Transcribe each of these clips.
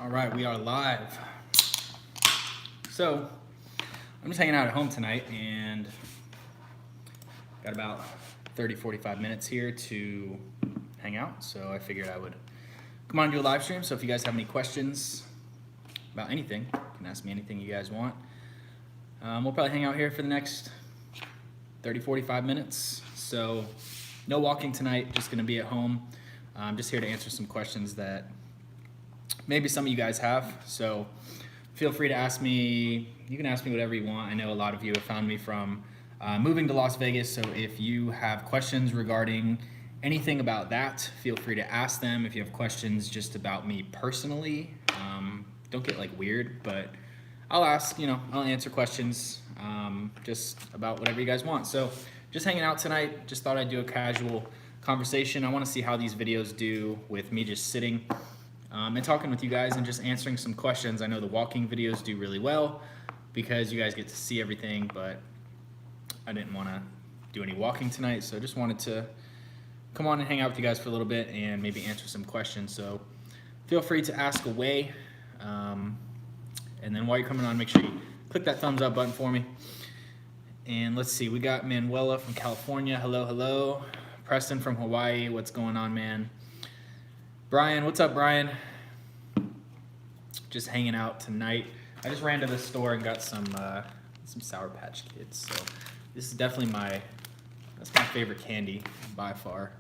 All right, we are live. So, I'm just hanging out at home tonight and got about 30-45 minutes here to hang out. So I figured I would come on and do a live stream. So if you guys have any questions about anything, you can ask me anything you guys want. We'll probably hang out here for the next 30-45 minutes. So no walking tonight, just gonna be at home. I'm just here to answer some questions that maybe some of you guys have. So feel free to ask me. You can ask me whatever you want. I know a lot of you have found me from moving to Las Vegas. So if you have questions regarding anything about that, feel free to ask them. If you have questions just about me personally, don't get like weird, but I'll ask, I'll answer questions just about whatever you guys want. So just hanging out tonight, just thought I'd do a casual conversation. I want to see how these videos do with me just sitting and talking with you guys and just answering some questions. I know the walking videos do really well because you guys get to see everything, but I didn't want to do any walking tonight, so I just wanted to come on and hang out with you guys for a little bit and maybe answer some questions. So feel free to ask away, and then while you're coming on, make sure you click that thumbs up button for me. And let's see, we got Manuela from California. Hello. Preston from Hawaii. What's going on, man? Brian, what's up, Brian? Just hanging out tonight. I just ran to the store and got some Sour Patch Kids. So this is definitely that's my favorite candy by far.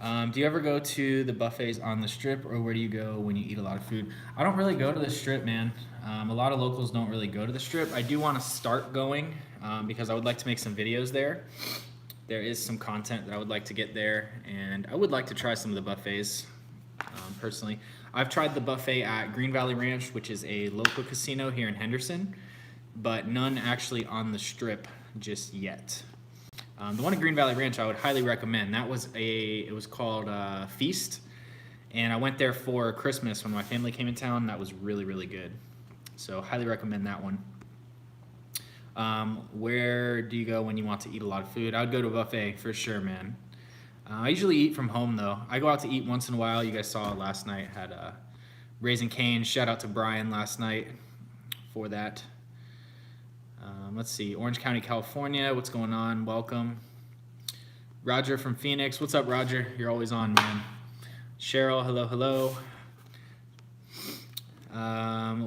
Do you ever go to the buffets on the Strip, or where do you go when you eat a lot of food? I don't really go to the Strip, man. A lot of locals don't really go to the Strip. I do want to start going because I would like to make some videos there. There is some content that I would like to get there, and I would like to try some of the buffets personally. I've tried the buffet at Green Valley Ranch, which is a local casino here in Henderson, but none actually on the Strip just yet. The one at Green Valley Ranch I would highly recommend. It was called Feast, and I went there for Christmas when my family came in town. That was really, really good. So highly recommend that one. Where do you go when you want to eat a lot of food? I would go to a buffet for sure, man. I usually eat from home though. I go out to eat once in a while. You guys saw last night, had Raising Cane's. Shout out to Brian last night for that. Let's see, Orange County, California. What's going on? Welcome. Roger from Phoenix. What's up, Roger? You're always on, man. Cheryl, hello.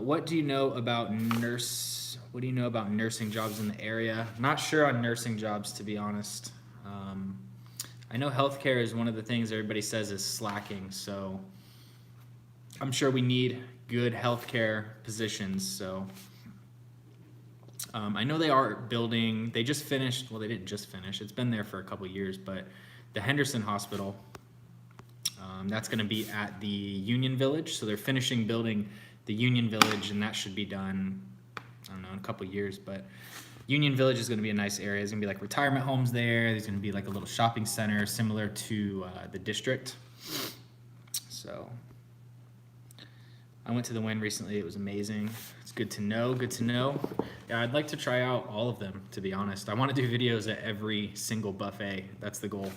What do you know about nursing jobs in the area? Not sure on nursing jobs, to be honest. I know healthcare is one of the things everybody says is slacking, so I'm sure we need good healthcare positions. So I know they are building, they just finished, well, they didn't just finish, it's been there for a couple years, but the Henderson Hospital, that's going to be at the Union Village. So they're finishing building the Union Village, and that should be done, I don't know, in a couple years. But Union Village is going to be a nice area. There's going to be like retirement homes there. There's going to be like a little shopping center similar to the district. So I went to the Wynn recently. It was amazing. It's good to know. Yeah, I'd like to try out all of them, to be honest. I want to do videos at every single buffet. That's the goal.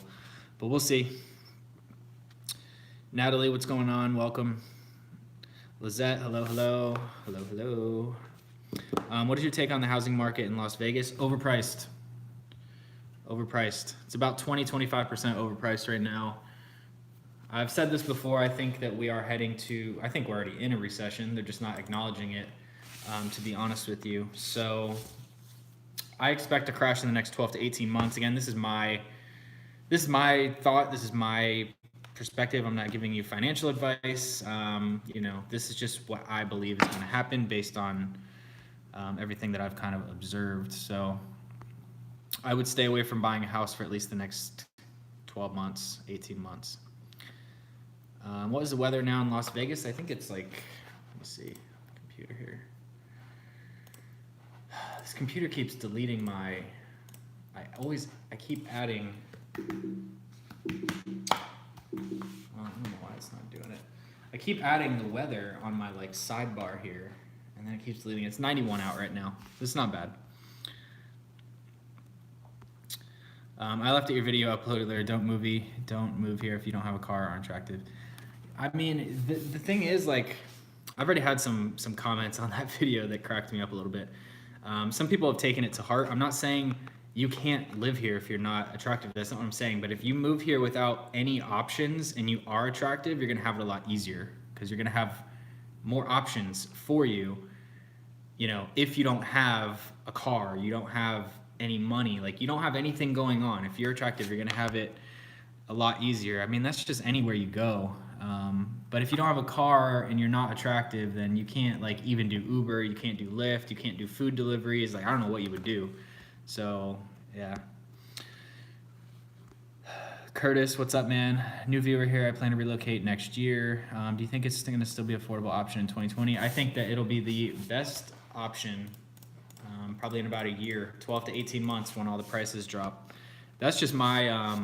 But we'll see. Natalie, what's going on? Welcome. Lizette, hello. What is your take on the housing market in Las Vegas? Overpriced. It's about 20-25% overpriced right now. I've said this before. I think that we are I think we're already in a recession. They're just not acknowledging it, to be honest with you. So I expect a crash in the next 12 to 18 months. Again, this is my thought. This is my perspective. I'm not giving you financial advice. This is just what I believe is going to happen based on everything that I've kind of observed. So I would stay away from buying a house for at least the next 12 months, 18 months. What is the weather now in Las Vegas? I think it's like, let me see, computer here. This computer keeps deleting I keep adding, I don't know why it's not doing it. I keep adding the weather on my like sidebar here, and then it keeps deleting. It's 91 out right now. This is not bad. I left at your video uploaded there. Don't move here if you don't have a car or aren't attractive. I mean, the thing is, like, I've already had some comments on that video that cracked me up a little bit. Some people have taken it to heart. I'm not saying you can't live here if you're not attractive. That's not what I'm saying. But if you move here without any options and you are attractive, you're gonna have it a lot easier because you're gonna have more options for you. You know, if you don't have a car, you don't have any money, like you don't have anything going on. If you're attractive, you're gonna have it a lot easier. I mean, that's just anywhere you go. But if you don't have a car and you're not attractive, then you can't like even do Uber, you can't do Lyft, you can't do food deliveries. Like, I don't know what you would do. So, yeah. Curtis, what's up, man? New viewer here. I plan to relocate next year. Do you think it's going to still be an affordable option in 2020? I think that it'll be the best option probably in about a year, 12 to 18 months when all the prices drop. That's just my,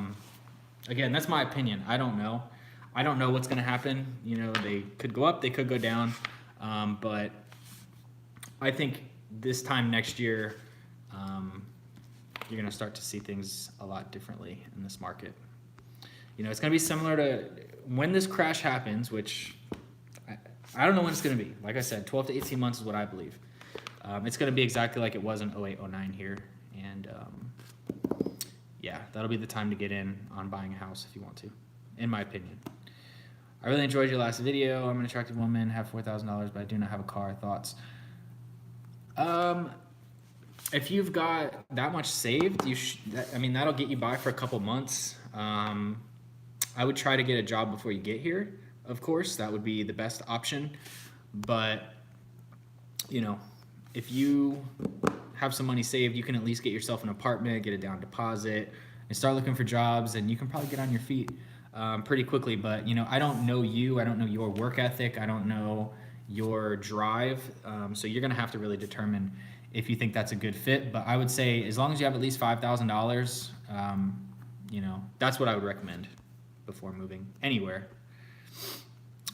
again, that's my opinion. I don't know. I don't know what's going to happen. You know, they could go up, they could go down. But I think this time next year, you're going to start to see things a lot differently in this market. You know, it's going to be similar to when this crash happens, which I don't know when it's going to be. Like I said, 12 to 18 months is what I believe. It's going to be exactly like it was in 08, 09 here. And yeah, that'll be the time to get in on buying a house if you want to, in my opinion. I really enjoyed your last video. I'm an attractive woman, have $4,000, but I do not have a car. Thoughts? If you've got that much saved, I mean, that'll get you by for a couple months. I would try to get a job before you get here, of course. That would be the best option. But, you know, if you have some money saved, you can at least get yourself an apartment, get a down deposit, and start looking for jobs, and you can probably get on your feet pretty quickly. But, you know, I don't know you. I don't know your work ethic. I don't know your drive. So you're going to have to really determine if you think that's a good fit. But I would say as long as you have at least $5,000, you know, that's what I would recommend before moving anywhere.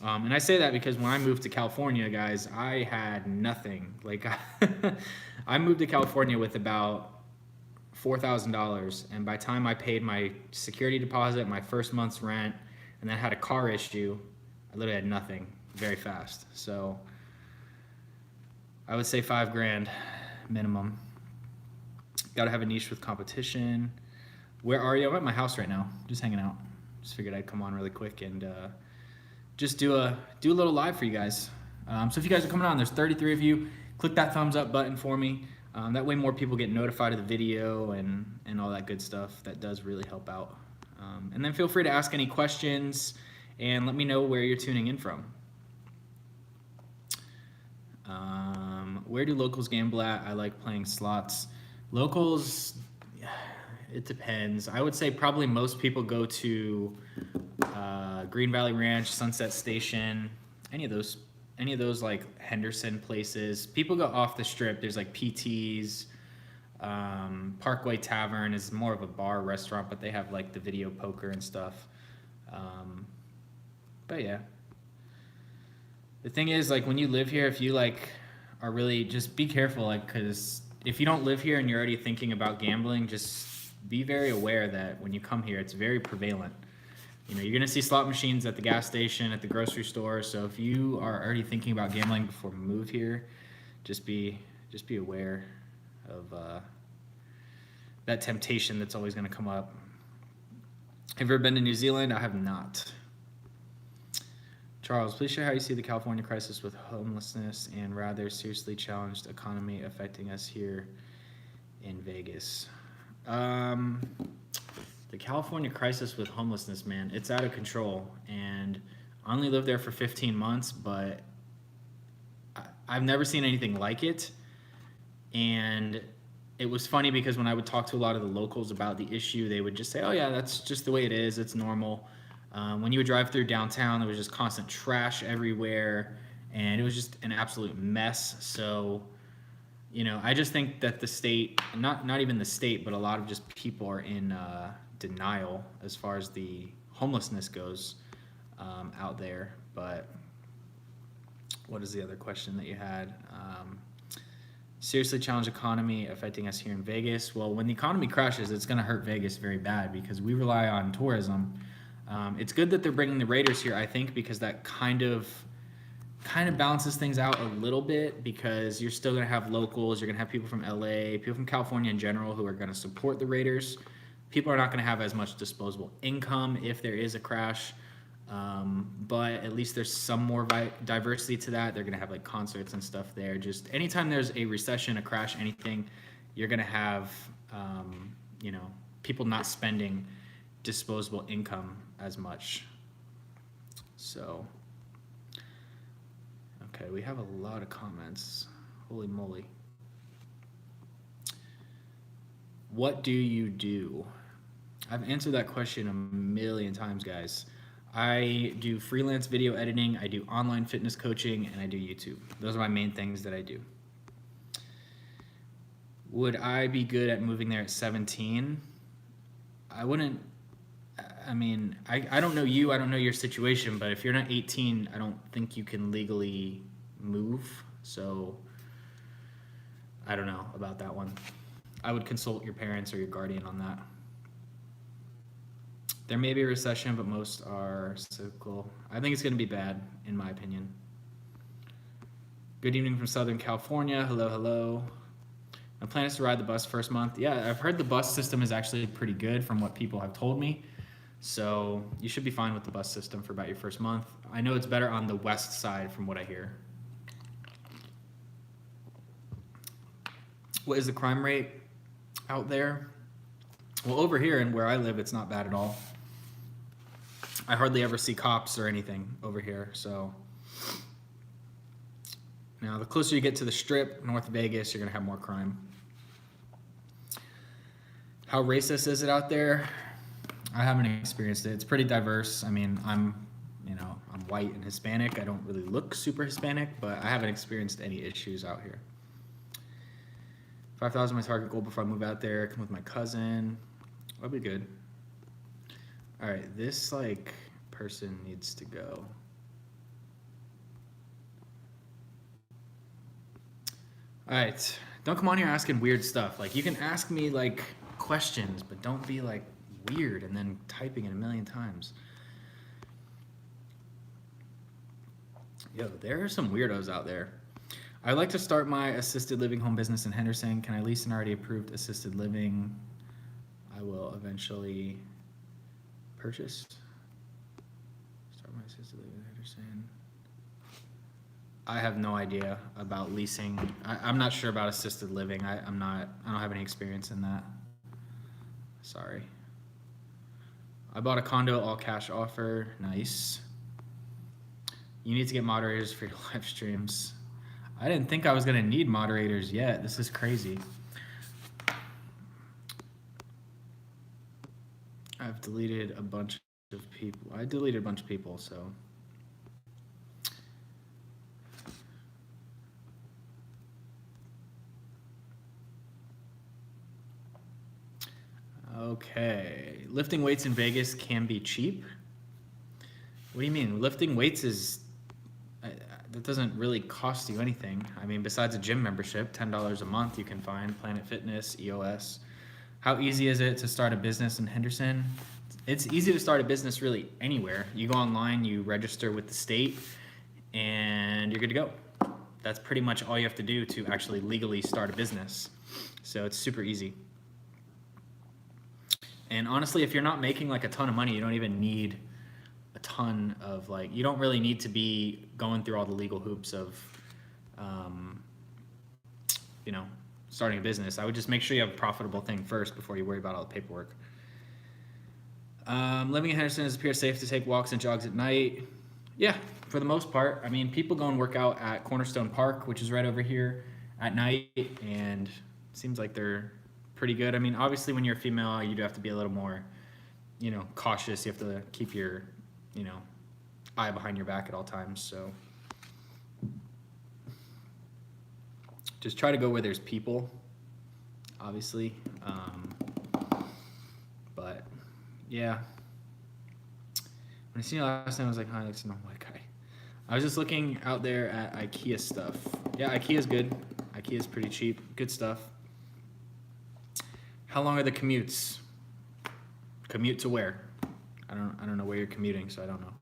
And I say that because when I moved to California, guys, I had nothing. Like, I moved to California with about $4,000, and by the time I paid my security deposit, my first month's rent, and then had a car issue, I literally had nothing very fast. So I would say $5,000 minimum. Gotta have a niche with competition. Where are you? I'm at my house right now, just hanging out. Just figured I'd come on really quick and just do a little live for you guys. So if you guys are coming on, there's 33 of you. Click that thumbs up button for me. That way more people get notified of the video and all that good stuff. That does really help out. And then feel free to ask any questions and let me know where you're tuning in from. Where do locals gamble at? I like playing slots. Locals, it depends. I would say probably most people go to Green Valley Ranch, Sunset Station, any of those like Henderson places. People go off the strip. There's like PT's, Parkway Tavern is more of a bar restaurant, but they have like the video poker and stuff. But yeah, the thing is, like, when you live here, if you like are really, just be careful, like, because if you don't live here and you're already thinking about gambling, just be very aware that when you come here, it's very prevalent. You know, you're gonna see slot machines at the gas station, at the grocery store. So if you are already thinking about gambling before you move here, just be aware of that temptation that's always gonna come up. Have you ever been to New Zealand? I have not. Charles, please share how you see the California crisis with homelessness and rather seriously challenged economy affecting us here in Vegas. The California crisis with homelessness, man, it's out of control. And I only lived there for 15 months, but I've never seen anything like it. And it was funny because when I would talk to a lot of the locals about the issue, they would just say, oh yeah, that's just the way it is. It's normal. When you would drive through downtown, there was just constant trash everywhere, and it was just an absolute mess. So, you know, I just think that the state, not even the state, but a lot of just people are in denial as far as the homelessness goes out there. But what is the other question that you had? Seriously challenged economy affecting us here in Vegas. Well, when the economy crashes, it's going to hurt Vegas very bad because we rely on tourism. It's good that they're bringing the Raiders here, I think, because that kind of balances things out a little bit, because you're still going to have locals. You're going to have people from LA, people from California in general who are going to support the Raiders. People are not going to have as much disposable income if there is a crash, but at least there's some more diversity to that. They're going to have like concerts and stuff there. Just anytime there's a recession, a crash, anything, you're going to have, people not spending disposable income as much. So, okay, we have a lot of comments. Holy moly. What do you do? I've answered that question a million times, guys. I do freelance video editing, I do online fitness coaching, and I do YouTube. Those are my main things that I do. Would I be good at moving there at 17? I wouldn't. I mean, I don't know you, I don't know your situation, but if you're not 18, I don't think you can legally move. So I don't know about that one. I would consult your parents or your guardian on that. There may be a recession, but most are cyclical. I think it's going to be bad, in my opinion. Good evening from Southern California. Hello, hello. My plan is to ride the bus first month. Yeah, I've heard the bus system is actually pretty good from what people have told me. So you should be fine with the bus system for about your first month. I know it's better on the west side from what I hear. What is the crime rate out there? Well, over here and where I live, it's not bad at all. I hardly ever see cops or anything over here. So now the closer you get to the Strip, North Vegas, you're gonna have more crime. How racist is it out there? I haven't experienced it. It's pretty diverse. I mean, I'm white and Hispanic. I don't really look super Hispanic, but I haven't experienced any issues out here. 5,000 my target goal before I move out there. Come with my cousin. That'll be good. All right, this person needs to go. All right, don't come on here asking weird stuff. You can ask me questions, but don't be weird and then typing it a million times. Yo, there are some weirdos out there. I'd like to start my assisted living home business in Henderson. Can I lease an already approved assisted living? I will eventually purchase. Start my assisted living in Henderson. I have no idea about leasing. I'm not sure about assisted living. I don't have any experience in that. Sorry. I bought a condo, all cash offer. Nice. You need to get moderators for your live streams. I didn't think I was going to need moderators yet. This is crazy. I've deleted a bunch of people. I deleted a bunch of people, so. Okay. Lifting weights in Vegas can be cheap. What do you mean? Lifting weights that doesn't really cost you anything. I mean, besides a gym membership, $10 a month you can find, Planet Fitness, EOS. How easy is it to start a business in Henderson? It's easy to start a business really anywhere. You go online, you register with the state, and you're good to go. That's pretty much all you have to do to actually legally start a business. So it's super easy. And honestly, if you're not making a ton of money, you don't even need a ton of you don't really need to be going through all the legal hoops of starting a business. I would just make sure you have a profitable thing first before you worry about all the paperwork. Living in Henderson, does it appear safe to take walks and jogs at night? Yeah, for the most part. I mean, people go and work out at Cornerstone Park, which is right over here, at night, and it seems like they're pretty good. I mean, obviously when you're a female, you do have to be a little more, cautious. You have to keep your, eye behind your back at all times. So just try to go where there's people, obviously. But yeah, when I seen you last time, I was like, hi, that's a white guy. I was just looking out there at IKEA stuff. Yeah, IKEA's good. IKEA's pretty cheap. Good stuff. How long are the commutes? Commute to where? I don't know where you're commuting, so I don't know.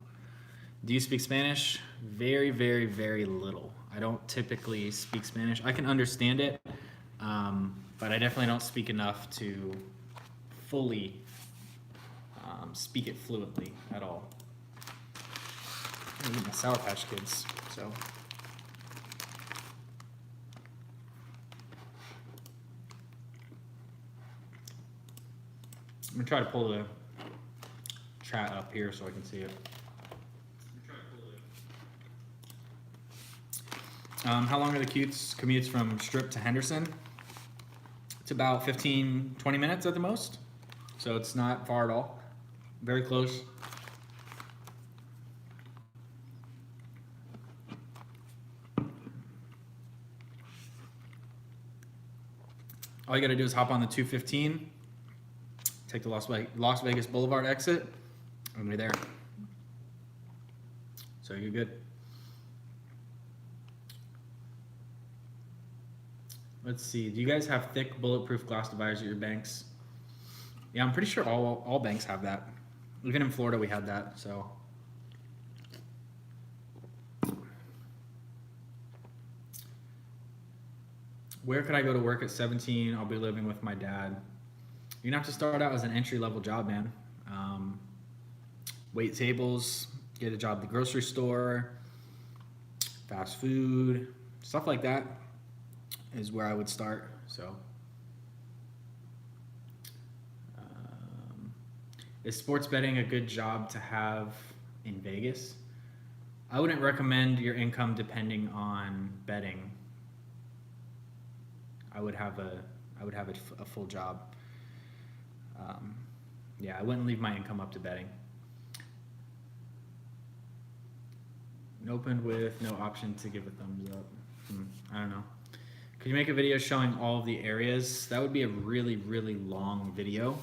Do you speak Spanish? Very, very, very little. I don't typically speak Spanish. I can understand it, but I definitely don't speak enough to fully speak it fluently at all. I'm eating my Sour Patch Kids, so. I'm gonna try to pull the chat up here so I can see it. How long are the commutes from Strip to Henderson? It's about 15, 20 minutes at the most. So it's not far at all. Very close. All you gotta do is hop on the 215, take the Las Vegas Boulevard exit, and we're there. So you're good. Let's see, do you guys have thick bulletproof glass dividers at your banks? Yeah, I'm pretty sure all banks have that. Even in Florida we had that, so. Where could I go to work at 17? I'll be living with my dad. You're gonna have to start out as an entry-level job, man. Wait tables, get a job at the grocery store, fast food, stuff like that is where I would start. So, is sports betting a good job to have in Vegas? I wouldn't recommend your income depending on betting. I would have a full job. Yeah, I wouldn't leave my income up to betting. Opened with no option to give a thumbs up. I don't know. Could you make a video showing all of the areas? That would be a really, really long video.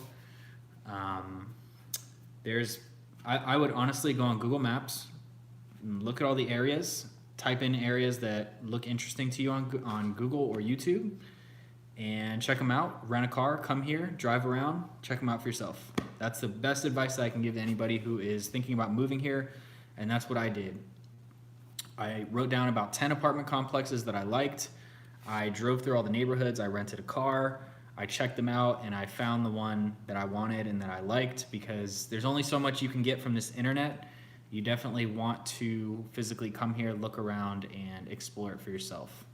I would honestly go on Google Maps, look at all the areas, type in areas that look interesting to you on Google or YouTube, and check them out. Rent a car, come here, drive around, check them out for yourself. That's the best advice that I can give to anybody who is thinking about moving here, and that's what I did. I wrote down about 10 apartment complexes that I liked. I drove through all the neighborhoods, I rented a car, I checked them out, and I found the one that I wanted and that I liked, because there's only so much you can get from this internet. You definitely want to physically come here, look around, and explore it for yourself.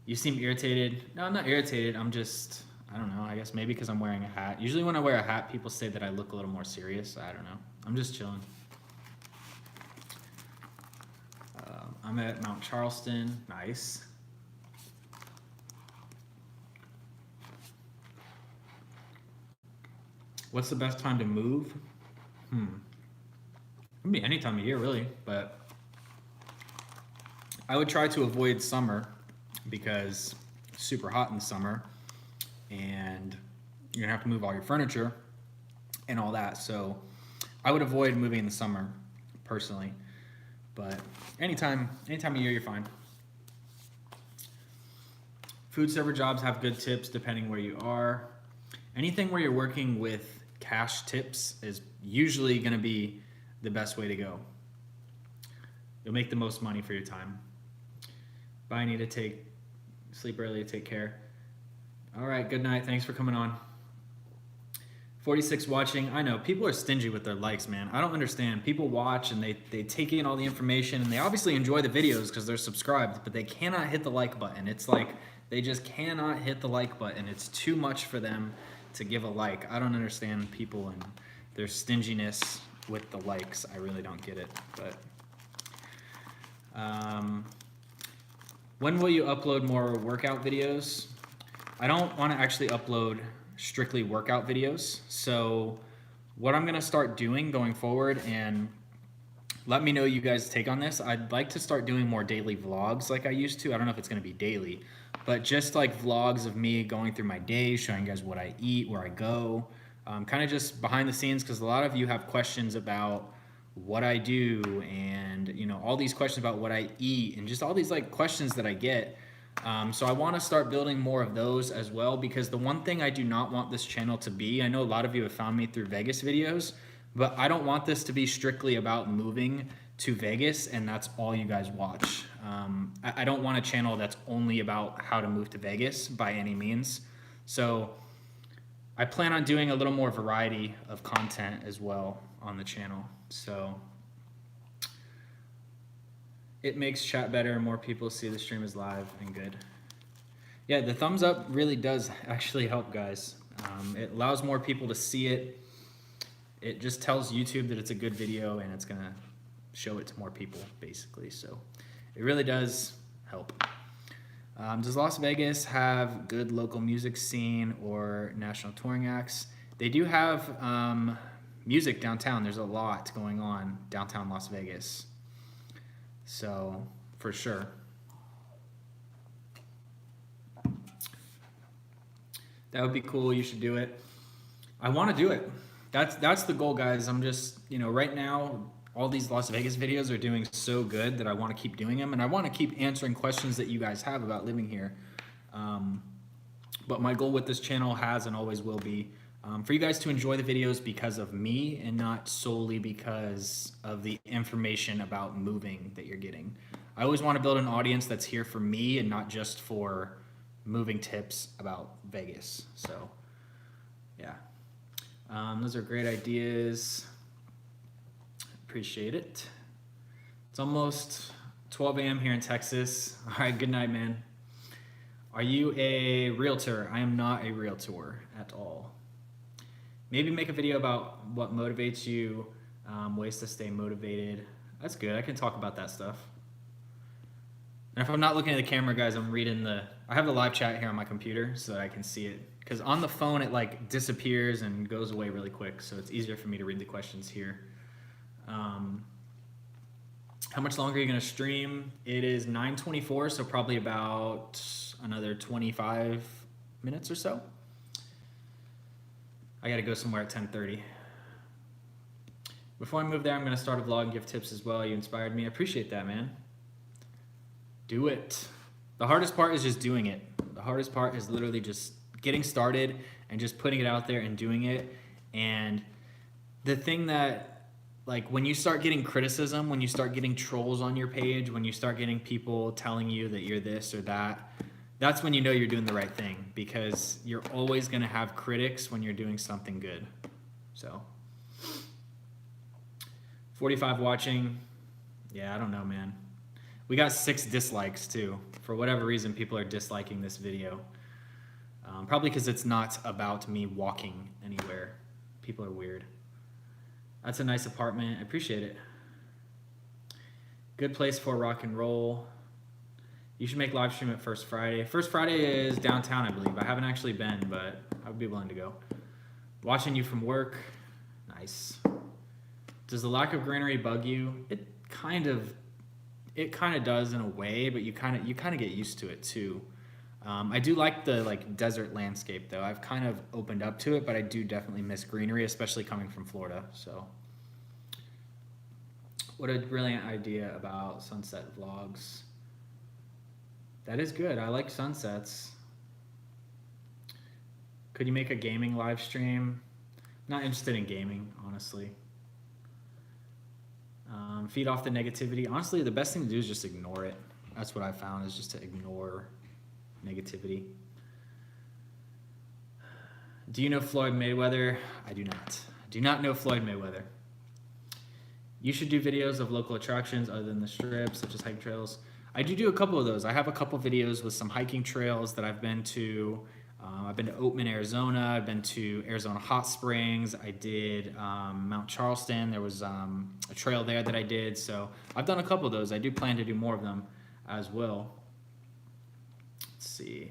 You seem irritated. No, I'm not irritated. I'm just, I don't know, I guess maybe because I'm wearing a hat. Usually when I wear a hat, people say that I look a little more serious. I don't know. I'm just chilling. I'm at Mount Charleston. Nice. What's the best time to move? It can be any time of year, really, but I would try to avoid summer because it's super hot in summer and you're gonna have to move all your furniture and all that. So I would avoid moving in the summer personally, but anytime of year, you're fine. Food server jobs have good tips depending where you are. Anything where you're working with cash tips is usually gonna be the best way to go. You'll make the most money for your time. Bye, I need to sleep early, take care. All right, good night, thanks for coming on. 46 watching. I know, people are stingy with their likes, man. I don't understand. People watch and they take in all the information and they obviously enjoy the videos because they're subscribed, but they cannot hit the like button. It's like, they just cannot hit the like button. It's too much for them to give a like. I don't understand people and their stinginess with the likes. I really don't get it, but when will you upload more workout videos? I don't want to actually upload strictly workout videos. So what I'm gonna start doing going forward, and let me know you guys take on this, I'd like to start doing more daily vlogs like I used to. I don't know if it's gonna be daily, but just like vlogs of me going through my day, showing you guys what I eat, where I go, kind of just behind the scenes, because a lot of you have questions about what I do and, you know, all these questions about what I eat and just all these like questions that I get. So I want to start building more of those as well, because the one thing I do not want this channel to be, I know a lot of you have found me through Vegas videos, but I don't want this to be strictly about moving to Vegas and that's all you guys watch. I don't want a channel that's only about how to move to Vegas by any means. So I plan on doing a little more variety of content as well on the channel. So it makes chat better and more people see the stream is live and good. Yeah, the thumbs up really does actually help, guys. It allows more people to see it. It just tells YouTube that it's a good video and it's gonna show it to more people, basically. So it really does help. Does Las Vegas have good local music scene or national touring acts? They do have music downtown. There's a lot going on downtown Las Vegas. So, for sure. That would be cool. You should do it. I want to do it. That's the goal, guys. I'm just, right now, all these Las Vegas videos are doing so good that I want to keep doing them, and I want to keep answering questions that you guys have about living here. But my goal with this channel has and always will be for you guys to enjoy the videos because of me and not solely because of the information about moving that you're getting. I always want to build an audience that's here for me and not just for moving tips about Vegas. So, yeah. Those are great ideas. Appreciate it. It's almost 12 a.m. here in Texas. All right, good night, man. Are you a realtor? I am not a realtor at all. Maybe make a video about what motivates you, ways to stay motivated. That's good. I can talk about that stuff. And if I'm not looking at the camera, guys, I have the live chat here on my computer so that I can see it. Because on the phone, it like disappears and goes away really quick. So it's easier for me to read the questions here. How much longer are you going to stream? It is 9:24, so probably about another 25 minutes or so. I got to go somewhere at 10:30. Before I move there, I'm going to start a vlog and give tips as well. You inspired me. I appreciate that, man. Do it. The hardest part is just doing it. The hardest part is literally just getting started and just putting it out there and doing it. And the thing that, like, when you start getting criticism, when you start getting trolls on your page, when you start getting people telling you that you're this or that, that's when you know you're doing the right thing, because you're always going to have critics when you're doing something good. So 45 watching. Yeah, I don't know, man. We got 6 dislikes too. For whatever reason, people are disliking this video. Probably because it's not about me walking anywhere. People are weird. That's a nice apartment. I appreciate it. Good place for rock and roll. You should make live stream at First Friday. First Friday is downtown, I believe. I haven't actually been, but I would be willing to go. Watching you from work. Nice. Does the lack of greenery bug you? It kind of does in a way, but you kind of get used to it too. I do like the desert landscape though. I've kind of opened up to it, but I do definitely miss greenery, especially coming from Florida. So, what a brilliant idea about sunset vlogs. That is good. I like sunsets. Could you make a gaming live stream? Not interested in gaming, honestly. Feed off the negativity. Honestly, the best thing to do is just ignore it. That's what I found, is just to ignore negativity. Do you know Floyd Mayweather? I do not. I do not know Floyd Mayweather. You should do videos of local attractions other than the strip, such as hiking trails. I do a couple of those. I have a couple videos with some hiking trails that I've been to. I've been to Oatman, Arizona. I've been to Arizona Hot Springs. I did Mount Charleston. There was a trail there that I did. So I've done a couple of those. I do plan to do more of them as well. Let's see.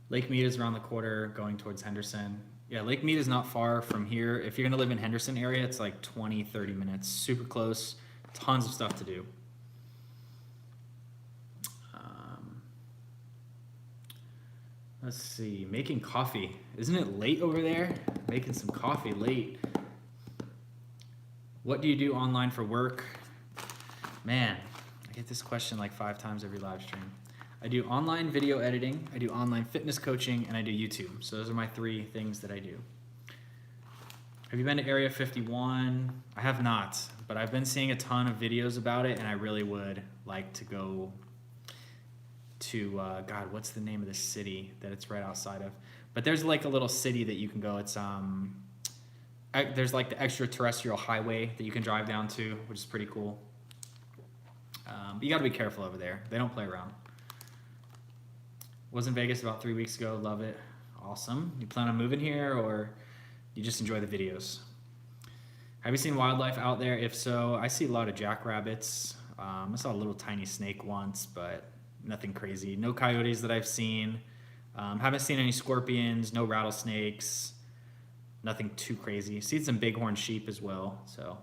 Lake Mead is around the corner going towards Henderson. Yeah, Lake Mead is not far from here. If you're going to live in Henderson area, it's like 20, 30 minutes. Super close. Tons of stuff to do. Let's see, making coffee. Isn't it late over there? Making some coffee late. What do you do online for work? Man, I get this question like 5 times every live stream. I do online video editing, I do online fitness coaching, and I do YouTube. So those are my 3 things that I do. Have you been to Area 51? I have not, but I've been seeing a ton of videos about it, and I really would like to go to, God, what's the name of the city that it's right outside of? But there's like a little city that you can go. It's, there's like the extraterrestrial highway that you can drive down to, which is pretty cool. But you gotta be careful over there. They don't play around. Was in Vegas about 3 weeks ago. Love it. Awesome. You plan on moving here, or you just enjoy the videos? Have you seen wildlife out there? If so, I see a lot of jackrabbits. I saw a little tiny snake once, but nothing crazy. No coyotes that I've seen. Haven't seen any scorpions, no rattlesnakes, nothing too crazy. Seen some bighorn sheep as well, so.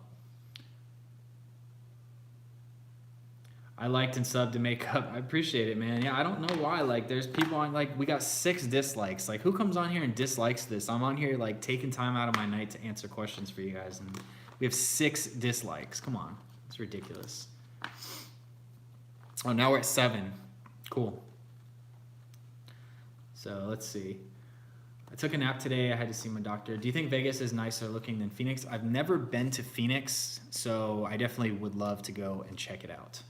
I liked and subbed to make up. I appreciate it, man. Yeah, I don't know why. Like, there's people on, like, we got 6 dislikes. Like, who comes on here and dislikes this? I'm on here, like, taking time out of my night to answer questions for you guys, and we have 6 dislikes. Come on. It's ridiculous. Oh, now we're at 7. Cool. So, let's see. I took a nap today. I had to see my doctor. Do you think Vegas is nicer looking than Phoenix? I've never been to Phoenix, so I definitely would love to go and check it out.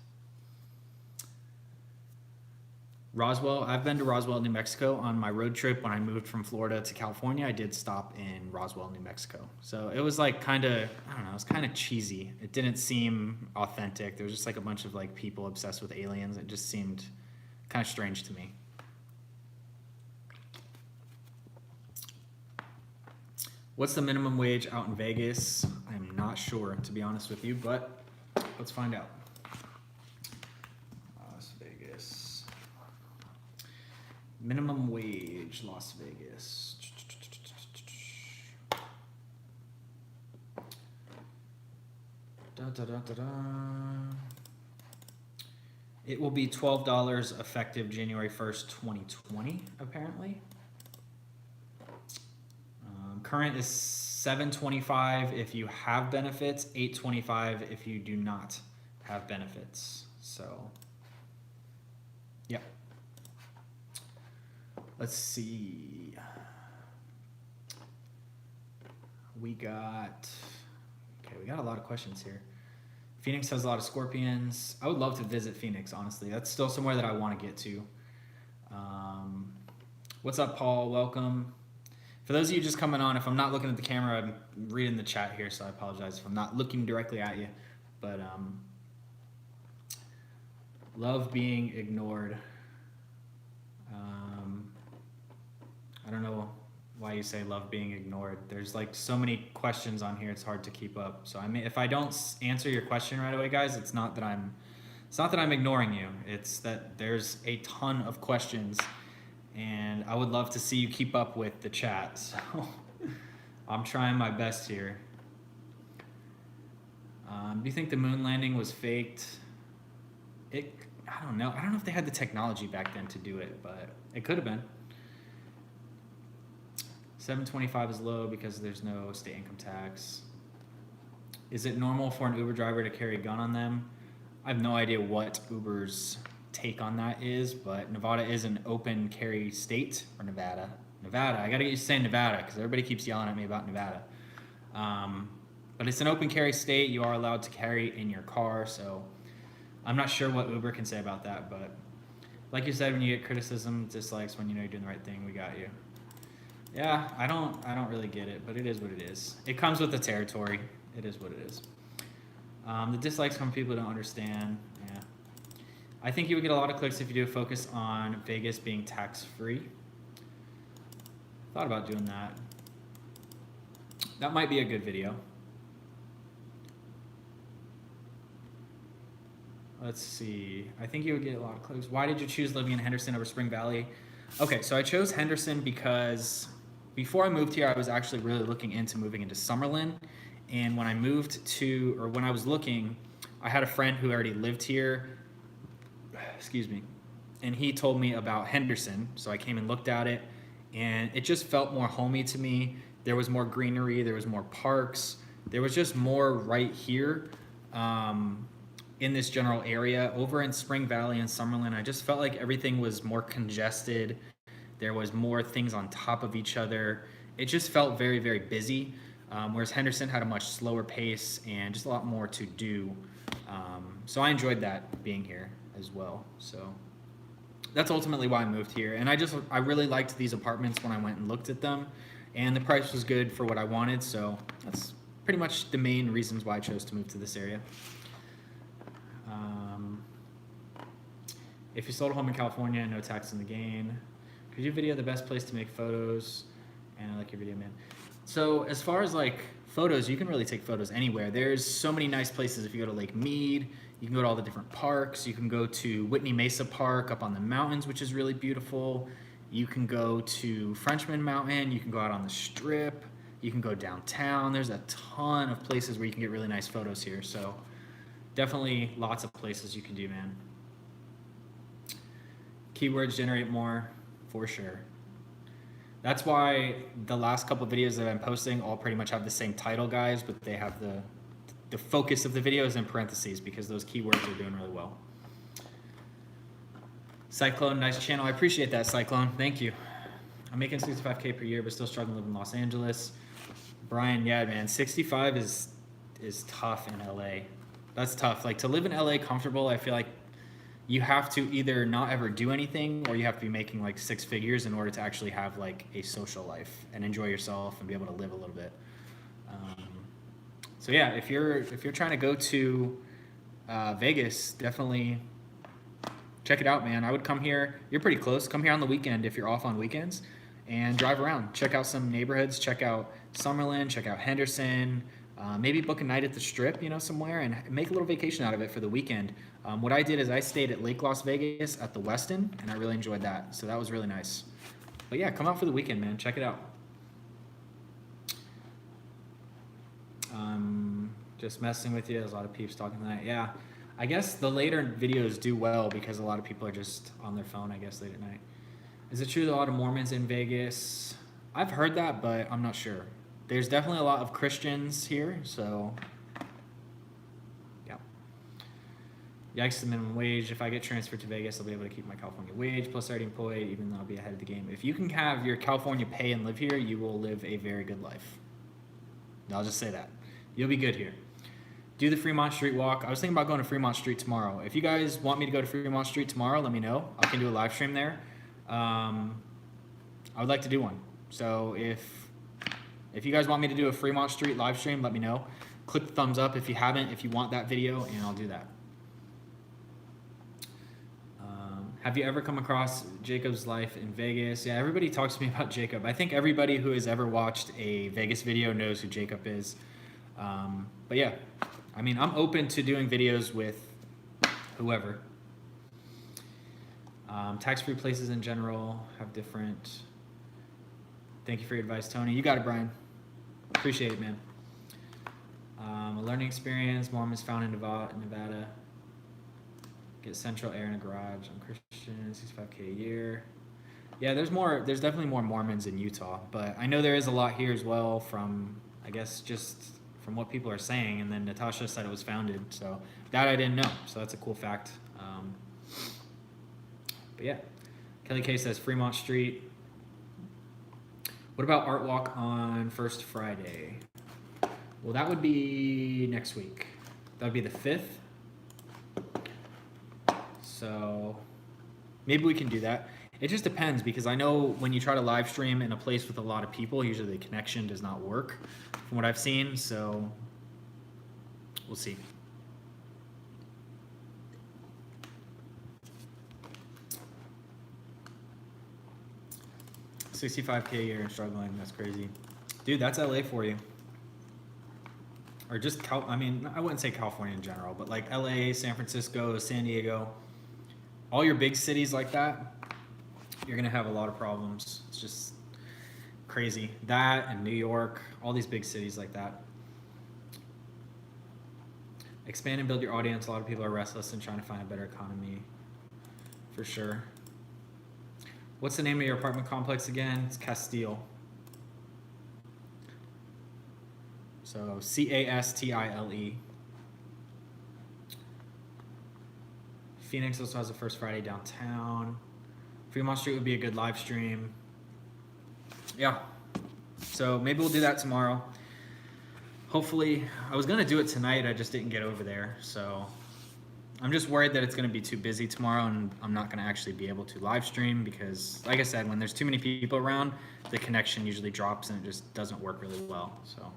Roswell, I've been to Roswell, New Mexico on my road trip when I moved from Florida to California. I did stop in Roswell, New Mexico. So it was like kind of, I don't know, it was kind of cheesy. It didn't seem authentic. There was just like a bunch of like people obsessed with aliens. It just seemed kind of strange to me. What's the minimum wage out in Vegas? I'm not sure, to be honest with you, but let's find out. Las Vegas. Minimum wage, Las Vegas. It will be $12 effective January 1st, 2020, apparently. Current is $7.25 if you have benefits, $8.25 if you do not have benefits. So, yeah. Let's see. We got a lot of questions here. Phoenix has a lot of scorpions. I would love to visit Phoenix, honestly. That's still somewhere that I want to get to. What's up, Paul? Welcome. For those of you just coming on, if I'm not looking at the camera, I'm reading the chat here, so I apologize if I'm not looking directly at you. But love being ignored. I don't know why you say love being ignored. There's like so many questions on here, it's hard to keep up. So I mean, if I don't answer your question right away, guys, it's not that I'm ignoring you. It's that there's a ton of questions, and I would love to see you keep up with the chat. So I'm trying my best here. Do you think the moon landing was faked? I don't know. I don't know if they had the technology back then to do it, but it could have been. $7.25 is low because there's no state income tax. Is it normal for an Uber driver to carry a gun on them? I have no idea what Uber's take on that is, but Nevada is an open carry state, or Nevada. I gotta get used to saying Nevada because everybody keeps yelling at me about Nevada. But it's an open carry state. You are allowed to carry in your car, so I'm not sure what Uber can say about that, but like you said, when you get criticism, dislikes, when you know you're doing the right thing, we got you. Yeah, I don't really get it, but it is what it is. It comes with the territory. It is what it is. The dislikes come from people who don't understand. Yeah. I think you would get a lot of clicks if you do a focus on Vegas being tax-free. Thought about doing that. That might be a good video. Let's see. I think you would get a lot of clicks. Why did you choose living in Henderson over Spring Valley? Okay, so I chose Henderson because before I moved here, I was actually really looking into moving into Summerlin. And when I when I was looking, I had a friend who already lived here, and he told me about Henderson. So I came and looked at it, and it just felt more homey to me. There was more greenery, there was more parks, there was just more right here. in this general area. Over in Spring Valley and Summerlin, I just felt like everything was more congested. There was more things on top of each other. It just felt very, very busy, whereas Henderson had a much slower pace and just a lot more to do. So I enjoyed that being here as well. So that's ultimately why I moved here. And I really liked these apartments when I went and looked at them, and the price was good for what I wanted. So that's pretty much the main reasons why I chose to move to this area. If you sold a home in California, no tax in the gain. Could you video the best place to make photos? And I like your video, man. So as far as like photos, you can really take photos anywhere. There's so many nice places. If you go to Lake Mead, you can go to all the different parks. You can go to Whitney Mesa Park up on the mountains, which is really beautiful. You can go to Frenchman Mountain. You can go out on the Strip. You can go downtown. There's a ton of places where you can get really nice photos here. So definitely lots of places you can do, man. Keywords generate more, for sure. That's why the last couple of videos that I'm posting all pretty much have the same title, guys, but they have the focus of the videos in parentheses because those keywords are doing really well. Cyclone, nice channel. I appreciate that, Cyclone. Thank you. I'm making 65K per year, but still struggling to live in Los Angeles. Brian, yeah, man, 65 is tough in LA. That's tough. Like, to live in LA comfortable, I feel like you have to either not ever do anything, or you have to be making like 6 figures in order to actually have like a social life and enjoy yourself and be able to live a little bit. So yeah, if you're trying to go to Vegas, definitely check it out, man. I would come here. You're pretty close. Come here on the weekend if you're off on weekends, and drive around. Check out some neighborhoods. Check out Summerlin. Check out Henderson. Maybe book a night at the Strip, somewhere, and make a little vacation out of it for the weekend. What I did is I stayed at Lake Las Vegas at the Westin, and I really enjoyed that. So that was really nice. But yeah, come out for the weekend, man. Check it out. Just messing with you. There's a lot of peeps talking tonight. Yeah, I guess the later videos do well because a lot of people are just on their phone, I guess, late at night. Is it true that a lot of Mormons in Vegas? I've heard that, but I'm not sure. There's definitely a lot of Christians here, so yeah. Yikes, the minimum wage. If I get transferred to Vegas, I'll be able to keep my California wage, plus already employed, even though I'll be ahead of the game. If you can have your California pay and live here, you will live a very good life. I'll just say that. You'll be good here. Do the Fremont Street walk. I was thinking about going to Fremont Street tomorrow. If you guys want me to go to Fremont Street tomorrow, let me know. I can do a live stream there. I would like to do one. So if you guys want me to do a Fremont Street live stream, let me know. Click the thumbs up if you haven't, if you want that video, and I'll do that. Have you ever come across Jacob's life in Vegas? Yeah, everybody talks to me about Jacob. I think everybody who has ever watched a Vegas video knows who Jacob is. But yeah, I mean, I'm open to doing videos with whoever. Tax-free places in general have different... Thank you for your advice, Tony. You got it, Brian. Appreciate it, man. A learning experience. Mormons found in Nevada. Get central air in a garage. I'm Christian. 65K a year. Yeah, there's definitely more Mormons in Utah, but I know there is a lot here as well from, I guess, just from what people are saying. And then Natasha said it was founded, so that I didn't know. So that's a cool fact. But yeah, Kelly K says Fremont Street. What about Art Walk on First Friday? Well, that would be next week. That would be the 5th. So maybe we can do that. It just depends, because I know when you try to live stream in a place with a lot of people, usually the connection does not work from what I've seen. So we'll see. $65K a year and struggling. That's crazy. Dude, that's LA for you. Or just, I mean, I wouldn't say California in general, but like LA, San Francisco, San Diego, all your big cities like that, you're going to have a lot of problems. It's just crazy. That and New York, all these big cities like that. Expand and build your audience. A lot of people are restless and trying to find a better economy. For sure. What's the name of your apartment complex again? It's Castile. So Castile. Phoenix also has the first Friday downtown. Fremont Street would be a good live stream. Yeah. So maybe we'll do that tomorrow. Hopefully, I was gonna do it tonight, I just didn't get over there. So I'm just worried that it's gonna be too busy tomorrow and I'm not gonna actually be able to live stream because, like I said, when there's too many people around, the connection usually drops and it just doesn't work really well. So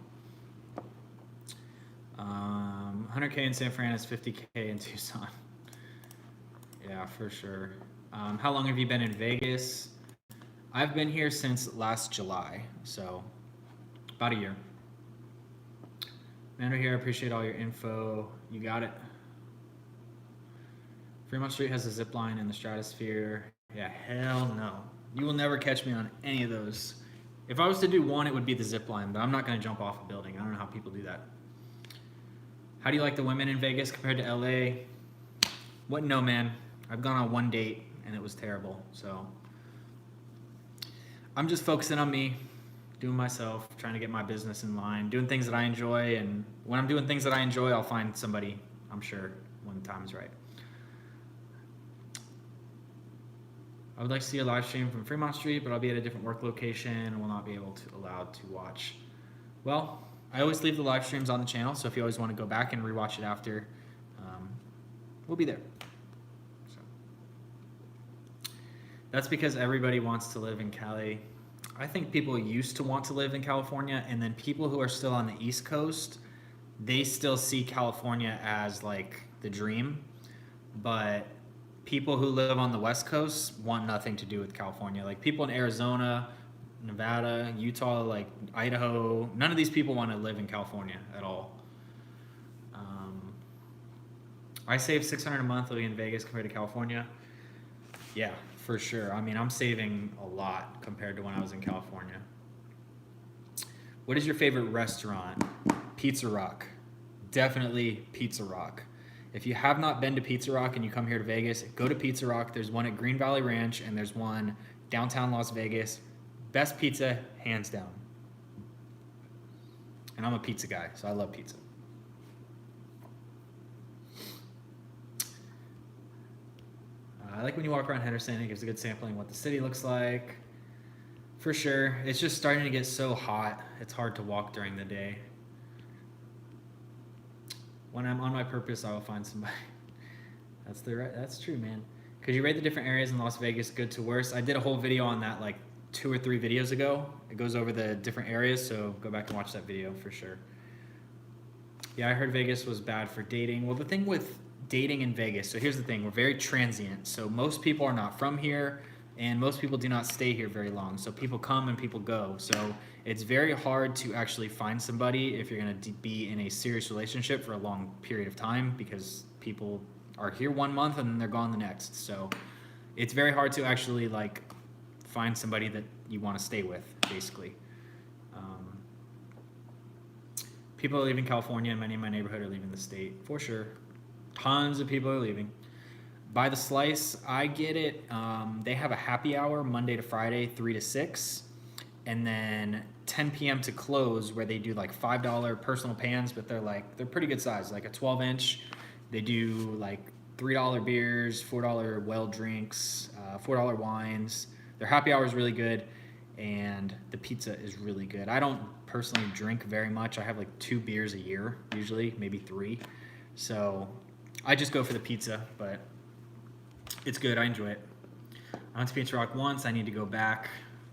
100K in San Fran is 50K in Tucson. Yeah, for sure. How long have you been in Vegas? I've been here since last July, so about a year. Mando here, I appreciate all your info. You got it. Fremont Street has a zip line in the stratosphere. Yeah, hell no. You will never catch me on any of those. If I was to do one, it would be the zip line, but I'm not going to jump off a building. I don't know how people do that. How do you like the women in Vegas compared to LA? What? No, man. I've gone on one date and it was terrible. So I'm just focusing on me, doing myself, trying to get my business in line, doing things that I enjoy. And when I'm doing things that I enjoy, I'll find somebody, I'm sure, when the time is right. I would like to see a live stream from Fremont Street, but I'll be at a different work location and will not be allowed to watch. Well, I always leave the live streams on the channel, so if you always want to go back and rewatch it after, we'll be there. So that's because everybody wants to live in Cali. I think people used to want to live in California, and then people who are still on the East Coast, they still see California as like the dream, but people who live on the West Coast want nothing to do with California. Like people in Arizona, Nevada, Utah, like Idaho, none of these people want to live in California at all. I save $600 a month living in Vegas compared to California. Yeah, for sure. I mean, I'm saving a lot compared to when I was in California. What is your favorite restaurant? Pizza Rock. Definitely Pizza Rock. If you have not been to Pizza Rock and you come here to Vegas, go to Pizza Rock. There's one at Green Valley Ranch and there's one downtown Las Vegas. Best pizza, hands down. And I'm a pizza guy, so I love pizza. I like when you walk around Henderson, it gives a good sampling of what the city looks like. For sure. It's just starting to get so hot, it's hard to walk during the day. When I'm on my purpose, I will find somebody. That's true, man. Could you rate the different areas in Las Vegas, good to worse? I did a whole video on that like 2 or 3 videos ago. It goes over the different areas, so go back and watch that video for sure. Yeah, I heard Vegas was bad for dating. Well, the thing with dating in Vegas, so here's the thing, we're very transient. So most people are not from here, and most people do not stay here very long. So people come and people go. So it's very hard to actually find somebody if you're gonna be in a serious relationship for a long period of time, because people are here 1 month and then they're gone the next. So it's very hard to actually like find somebody that you want to stay with, basically. People are leaving California, and many in my neighborhood are leaving the state, for sure. Tons of people are leaving. By the slice, I get it. They have a happy hour Monday to Friday, 3 to 6, and then 10 p.m. to close, where they do like $5 personal pans, but they're pretty good size, like a 12-inch. They do like $3 beers, $4 well drinks, $4 wines. Their happy hour is really good, and the pizza is really good. I don't personally drink very much. I have like 2 beers a year, usually, maybe 3. So I just go for the pizza, but it's good. I enjoy it. I went to Pizza Rock once. I need to go back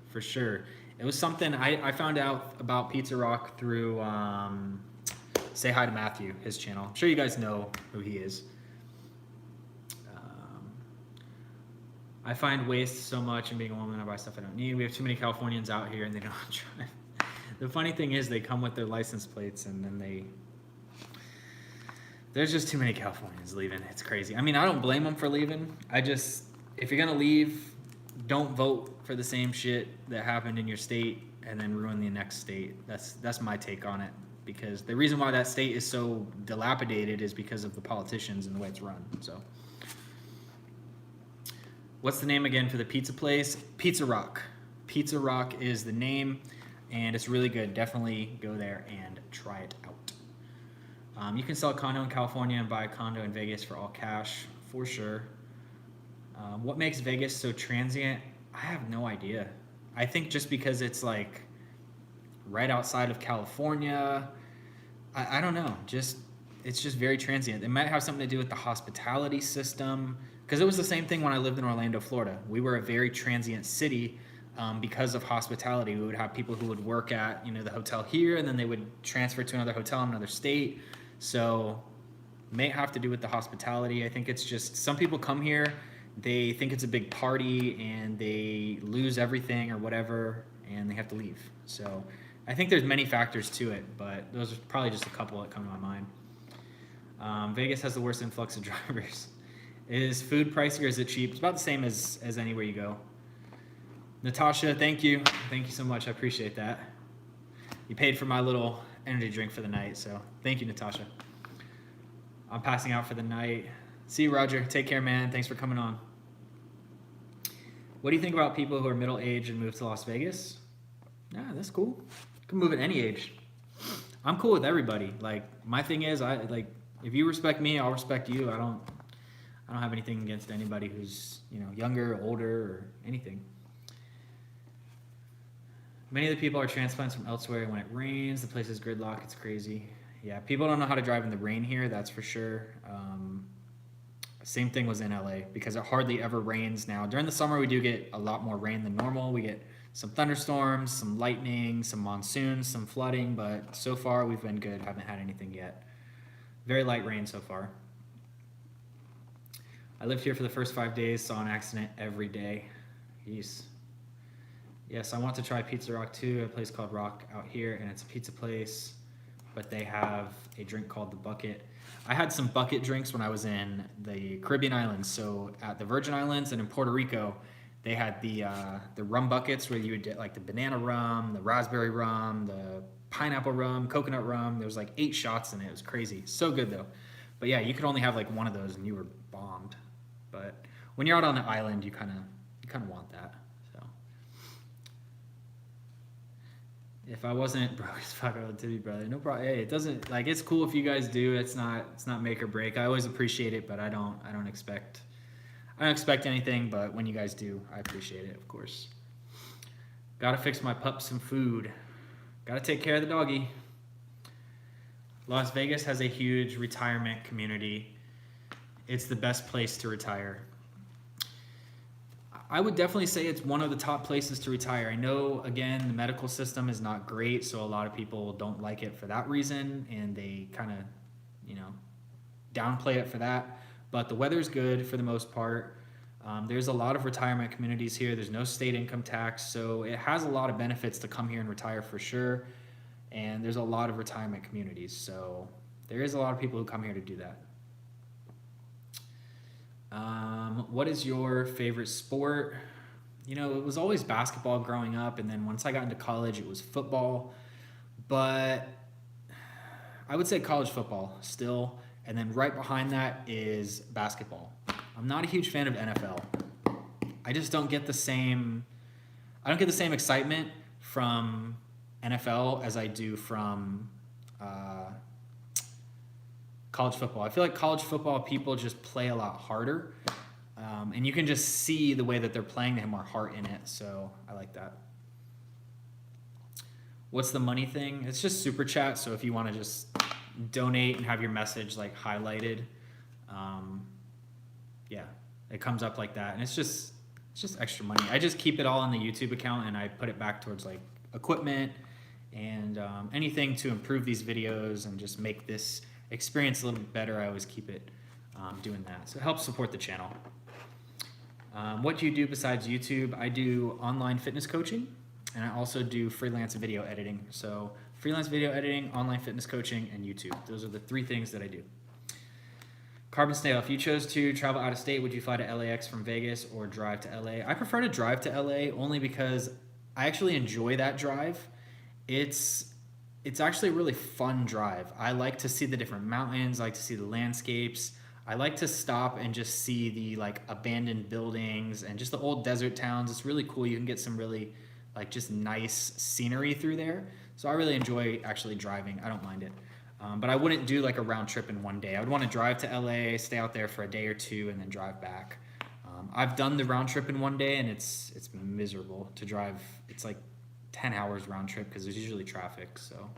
for sure. It was something I found out about Pizza Rock through Say Hi to Matthew, his channel. I'm sure you guys know who he is. I find waste so much, and being a woman, I buy stuff I don't need. We have too many Californians out here, and they don't drive. The funny thing is, they come with their license plates, and then there's just too many Californians leaving. It's crazy. I mean, I don't blame them for leaving. If you're gonna leave, don't vote for the same shit that happened in your state and then ruin the next state. That's my take on it. Because the reason why that state is so dilapidated is because of the politicians and the way it's run. So, what's the name again for the pizza place? Pizza Rock. Pizza Rock is the name, and it's really good. Definitely go there and try it out. You can sell a condo in California and buy a condo in Vegas for all cash. for sure. What makes Vegas so transient? I have no idea. I think just because it's like right outside of California. I don't know. It's just very transient. It might have something to do with the hospitality system, because it was the same thing when I lived in Orlando, Florida. We were a very transient city because of hospitality. We would have people who would work at the hotel here, and then they would transfer to another hotel in another state. So may have to do with the hospitality. I think it's just some people come here, they think it's a big party, and they lose everything or whatever, and they have to leave. So I think there's many factors to it, but those are probably just a couple that come to my mind. Vegas has the worst influx of drivers. Is food pricey or is it cheap? It's about the same as anywhere you go. Natasha, thank you. Thank you so much. I appreciate that. You paid for my little energy drink for the night, so thank you, Natasha. I'm passing out for the night. See you, Roger. Take care, man. Thanks for coming on. What do you think about people who are middle-aged and move to Las Vegas? Yeah, that's cool. You can move at any age. I'm cool with everybody. Like, my thing is, if you respect me, I'll respect you. I don't have anything against anybody who's younger, older, or anything. Many of the people are transplants from elsewhere. When it rains, the place is gridlock. It's crazy. Yeah, people don't know how to drive in the rain here. That's for sure. Same thing was in LA because it hardly ever rains now. During the summer, we do get a lot more rain than normal. We get some thunderstorms, some lightning, some monsoons, some flooding, but so far we've been good. Haven't had anything yet. Very light rain so far. I lived here for the first 5 days, saw an accident every day. Jeez. Yes, I want to try Pizza Rock too, a place called Rock out here, and it's a pizza place, but they have a drink called the Bucket. I had some bucket drinks when I was in the Caribbean islands. So at the Virgin Islands and in Puerto Rico, they had the rum buckets where you would get like the banana rum, the raspberry rum, the pineapple rum, coconut rum. There was like 8 shots in it. It was crazy. So good though. But yeah, you could only have like one of those and you were bombed. But when you're out on the island, you kind of want that. So if I wasn't broke as fuck, I would tip you, brother. No problem. Hey, it doesn't it's cool if you guys do. It's not make or break. I always appreciate it, but I don't expect anything. But when you guys do, I appreciate it, of course. Gotta fix my pup some food. Gotta take care of the doggy. Las Vegas has a huge retirement community. It's the best place to retire. I would definitely say it's one of the top places to retire. I know, again, the medical system is not great, so a lot of people don't like it for that reason, and they kind of, downplay it for that. But the weather's good for the most part. There's a lot of retirement communities here. There's no state income tax, so it has a lot of benefits to come here and retire for sure. And there's a lot of retirement communities, so there is a lot of people who come here to do that. What is your favorite sport? It was always basketball growing up, and then once I got into college, it was football. But I would say college football still, and then right behind that is basketball. I'm not a huge fan of NFL. I just don't get the same excitement from NFL as I do from college football. I feel like college football people just play a lot harder, and you can just see the way that they're playing. They have more heart in it, so I like that. What's the money thing? It's just super chat, so if you want to just donate and have your message highlighted, yeah, it comes up like that, and it's just extra money. I just keep it all in the YouTube account, and I put it back towards equipment and anything to improve these videos and just make this experience a little bit better. I always keep it doing that, so it helps support the channel. What do you do besides YouTube? I do online fitness coaching, and I also do freelance video editing. So freelance video editing, online fitness coaching, and YouTube. Those are the 3 things that I do. Carbon Snail, if you chose to travel out of state, would you fly to LAX from Vegas or drive to LA? I prefer to drive to LA only because I actually enjoy that drive. It's actually a really fun drive. I like to see the different mountains. I like to see the landscapes. I like to stop and just see the abandoned buildings and just the old desert towns. It's really cool. You can get some really just nice scenery through there. So I really enjoy actually driving. I don't mind it. But I wouldn't do like a round trip in one day. I would want to drive to LA, stay out there for a day or two, and then drive back. I've done the round trip in one day, and it's miserable to drive. It's like 10 hours round trip because there's usually traffic. So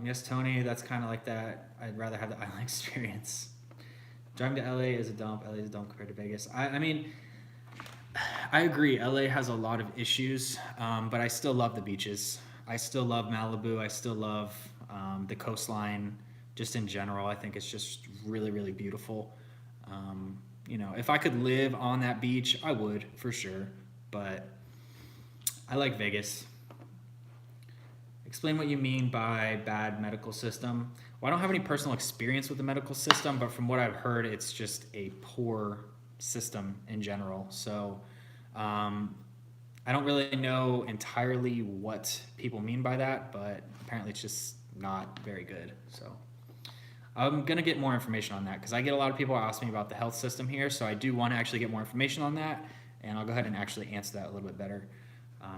yes, Tony, that's kind of like that. I'd rather have the island experience. Driving to LA is a dump. LA is a dump compared to Vegas. I mean, I agree. LA has a lot of issues, but I still love the beaches. I still love Malibu. I still love the coastline just in general. I think it's just really, really beautiful. You know, if I could live on that beach, I would for sure. But I like Vegas. Explain what you mean by bad medical system. Well, I don't have any personal experience with the medical system, but from what I've heard, it's just a poor system in general. So I don't really know entirely what people mean by that, but apparently it's just not very good. So I'm going to get more information on that because I get a lot of people ask me about the health system here. So I do want to actually get more information on that, and I'll go ahead and actually answer that a little bit better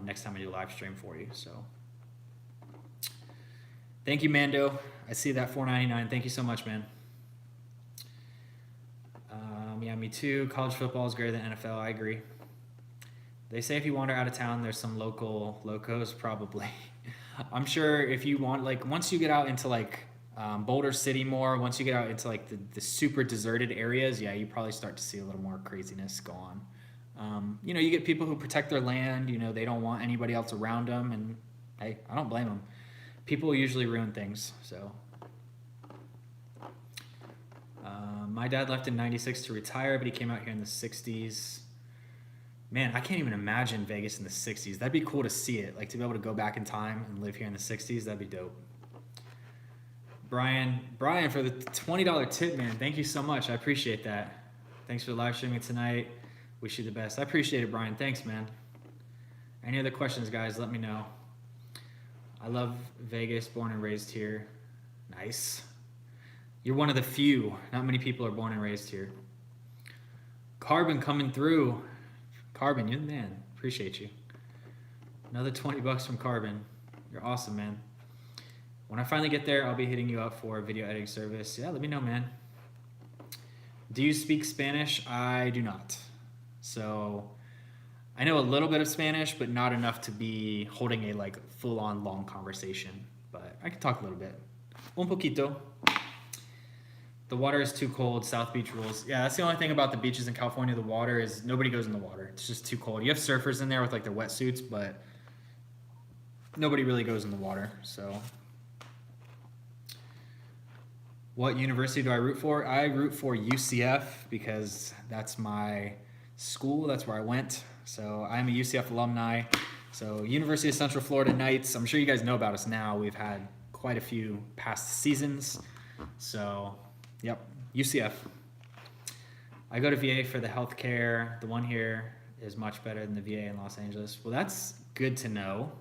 next time I do a live stream for you. So thank you, Mando. I see that $4.99. Thank you so much, man. Yeah, me too. College football is greater than NFL. I agree. They say if you wander out of town, there's some local locos, probably. I'm sure if you want, like, once you get out into, like, Boulder City more, once you get out into, like, the super deserted areas, yeah, you probably start to see a little more craziness go on. You know, you get people who protect their land. You know, they don't want anybody else around them, and, hey, I don't blame them. People usually ruin things, so. My dad left in '96 to retire, but he came out here in the 60s. Man, I can't even imagine Vegas in the 60s. That'd be cool to see it, like to be able to go back in time and live here in the 60s. That'd be dope. Brian, for the $20 tip, man. Thank you so much. I appreciate that. Thanks for live streaming tonight. Wish you the best. I appreciate it, Brian. Thanks, man. Any other questions, guys? Let me know. I love Vegas, born and raised here. Nice. You're one of the few. Not many people are born and raised here. Carbon coming through. Carbon, you're the man. Appreciate you. Another $20 from Carbon. You're awesome, man. When I finally get there, I'll be hitting you up for a video editing service. Yeah, let me know, man. Do you speak Spanish? I do not. So I know a little bit of Spanish, but not enough to be holding a like full-on long conversation. But I can talk a little bit. Un poquito. The water is too cold. South Beach rules. Yeah, that's the only thing about the beaches in California. The water is, nobody goes in the water. It's just too cold. You have surfers in there with like their wetsuits, but nobody really goes in the water. So what university do I root for? I root for UCF because that's my school. That's where I went. So I'm a UCF alumni. So University of Central Florida Knights. I'm sure you guys know about us now. We've had quite a few past seasons. So yep, UCF. I go to VA for the healthcare. The one here is much better than the VA in Los Angeles. Well, that's good to know.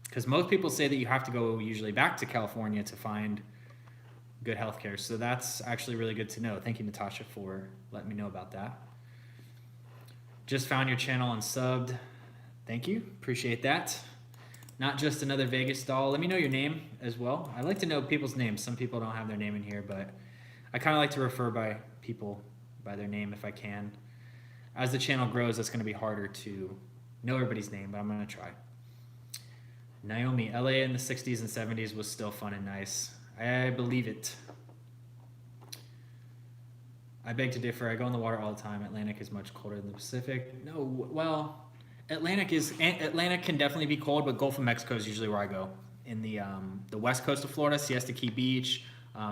Because most people say that you have to go usually back to California to find good healthcare. So that's actually really good to know. Thank you, Natasha, for letting me know about that. Just found your channel and subbed. Thank you. Appreciate that. Not just another Vegas doll. Let me know your name as well. I like to know people's names. Some people don't have their name in here, but I kind of like to refer by people by their name if I can. As the channel grows, it's going to be harder to know everybody's name, but I'm going to try. Naomi, LA in the 60s and 70s was still fun and nice. I believe it. I beg to differ. I go in the water all the time. Atlantic is much colder than the Pacific. No, well, Atlantic can definitely be cold, but Gulf of Mexico is usually where I go. In the west coast of Florida, Siesta Key Beach,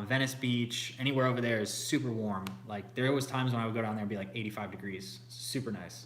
Venice Beach, anywhere over there is super warm. Like there was times when I would go down there and be like 85 degrees. Super nice.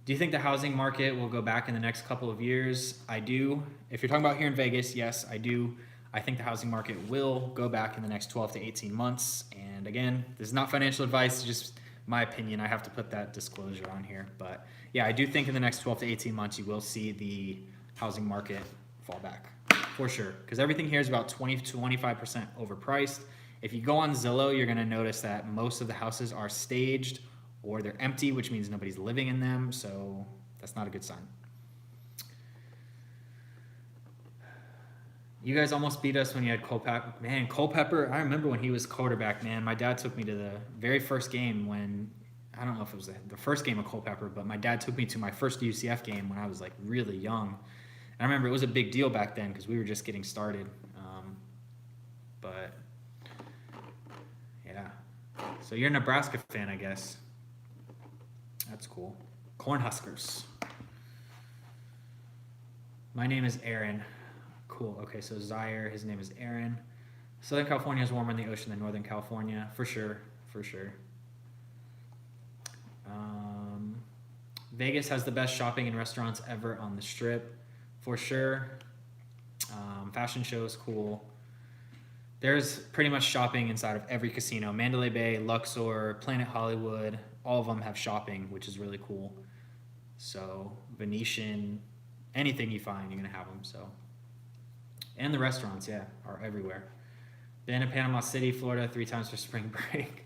Do you think the housing market will go back in the next couple of years? I do. If you're talking about here in Vegas, yes, I do. I think the housing market will go back in the next 12 to 18 months. And again, this is not financial advice, it's just my opinion. I have to put that disclosure on here. But yeah, I do think in the next 12 to 18 months, you will see the housing market fall back for sure. Because everything here is about 20 to 25% overpriced. If you go on Zillow, you're gonna notice that most of the houses are staged or they're empty, which means nobody's living in them. So that's not a good sign. You guys almost beat us when you had Culpepper. Man, Culpepper, I remember when he was quarterback, man. My dad took me to the very first game when, I don't know if it was the first game of Culpepper, but my dad took me to my first UCF game when I was like really young. And I remember it was a big deal back then because we were just getting started. But yeah. So you're a Nebraska fan, I guess. That's cool. Cornhuskers. My name is Aaron. Cool. Okay, so Zaire, his name is Aaron. Southern California is warmer in the ocean than Northern California, for sure, for sure. Vegas has the best shopping and restaurants ever on the Strip, for sure. Fashion show is cool. There's pretty much shopping inside of every casino. Mandalay Bay, Luxor, Planet Hollywood, all of them have shopping, which is really cool. So Venetian, anything you find, you're going to have them, so. And the restaurants, yeah, are everywhere. Been to Panama City, Florida 3 times for spring break.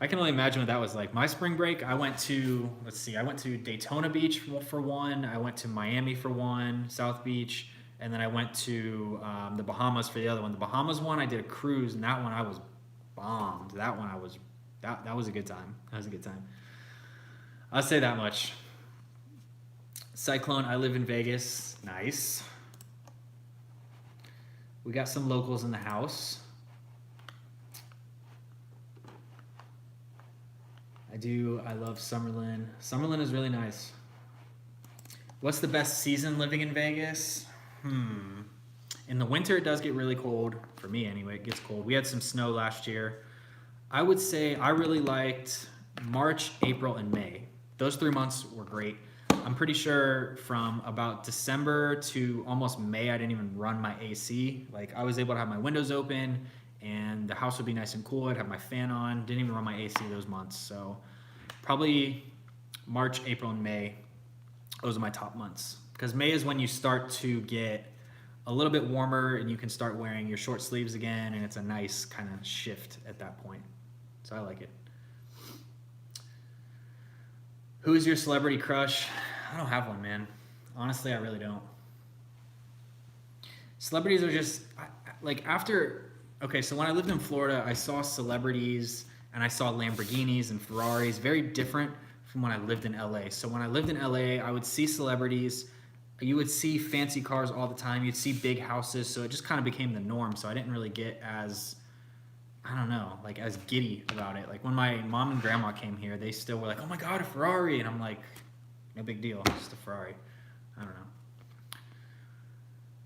I can only imagine what that was like. My spring break, I went to, I went to Daytona Beach for one. I went to Miami for one, South Beach. And then I went to the Bahamas for the other one. The Bahamas one, I did a cruise, and that one I was bombed. That one that was a good time. That was a good time. I'll say that much. Cyclone, I live in Vegas. Nice. We got some locals in the house. I love Summerlin. Summerlin is really nice. What's the best season living in Vegas? In the winter, it does get really cold. For me, anyway, it gets cold. We had some snow last year. I would say I really liked March, April, and May. Those 3 months were great. I'm pretty sure from about December to almost May, I didn't even run my AC. Like, I was able to have my windows open, and the house would be nice and cool. I'd have my fan on. Didn't even run my AC those months. So probably March, April, and May. Those are my top months. Because May is when you start to get a little bit warmer and you can start wearing your short sleeves again, and it's a nice kind of shift at that point. So I like it. Who is your celebrity crush? I don't have one, man. Honestly, I really don't. Celebrities are just, like, after, okay, so when I lived in Florida, I saw celebrities and I saw Lamborghinis and Ferraris, very different from when I lived in LA. So when I lived in LA, I would see celebrities. You would see fancy cars all the time. You'd see big houses. So it just kind of became the norm. So I didn't really get as, I don't know, like as giddy about it. Like when my mom and grandma came here, they still were like, oh my God, a Ferrari. And I'm like, no big deal, just a Ferrari. I don't know.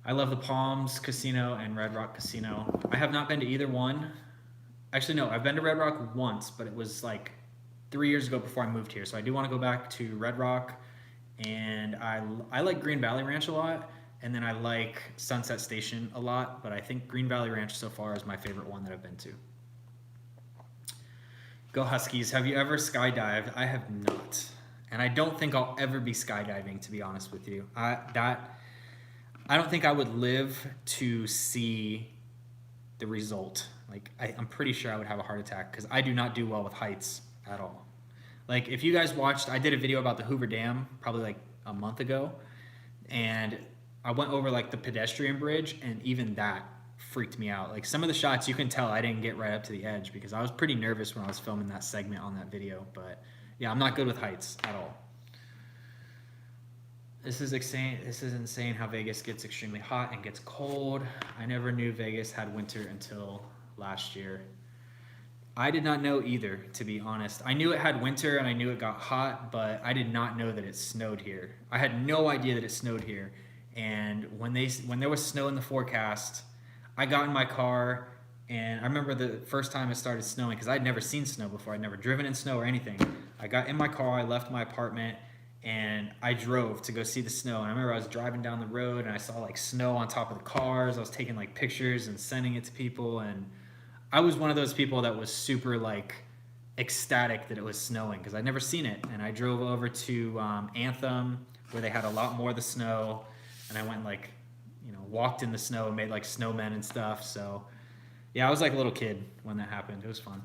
I love the Palms Casino and Red Rock Casino. I have not been to either one. Actually, no, I've been to Red Rock once, but it was like 3 years ago before I moved here. So I do want to go back to Red Rock. And I like Green Valley Ranch a lot, and then I like Sunset Station a lot, but I think Green Valley Ranch so far is my favorite one that I've been to. Go Huskies. Have you ever skydived? I have not. And I don't think I'll ever be skydiving, to be honest with you. I don't think I would live to see the result. Like, I'm pretty sure I would have a heart attack because I do not do well with heights at all. Like, if you guys watched, I did a video about the Hoover Dam probably like a month ago, and I went over like the pedestrian bridge, and even that freaked me out. Like, some of the shots, you can tell I didn't get right up to the edge because I was pretty nervous when I was filming that segment on that video. But yeah, I'm not good with heights at all. This is insane how Vegas gets extremely hot and gets cold. I never knew Vegas had winter until last year. I did not know either, to be honest. I knew it had winter and I knew it got hot, but I did not know that it snowed here. I had no idea that it snowed here. And when there was snow in the forecast, I got in my car, and I remember the first time it started snowing, because I'd never seen snow before. I'd never driven in snow or anything. I got in my car, I left my apartment, and I drove to go see the snow. And I remember I was driving down the road and I saw like snow on top of the cars. I was taking like pictures and sending it to people, and I was one of those people that was super like ecstatic that it was snowing because I'd never seen it. And I drove over to Anthem where they had a lot more of the snow, and I went and like, walked in the snow and made like snowmen and stuff. So yeah, I was like a little kid when that happened. It was fun.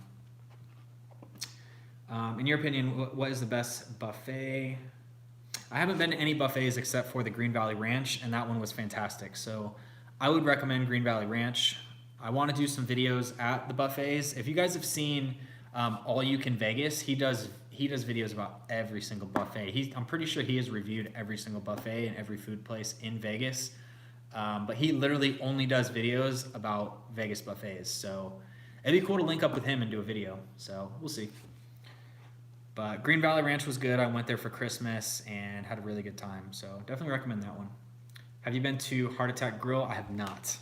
In your opinion, what is the best buffet? I haven't been to any buffets except for the Green Valley Ranch, and that one was fantastic. So I would recommend Green Valley Ranch. I want to do some videos at the buffets. If you guys have seen All You Can Vegas, he does videos about every single buffet. I'm pretty sure he has reviewed every single buffet and every food place in Vegas. But he literally only does videos about Vegas buffets. So it'd be cool to link up with him and do a video. So we'll see. But Green Valley Ranch was good. I went there for Christmas and had a really good time. So definitely recommend that one. Have you been to Heart Attack Grill? I have not.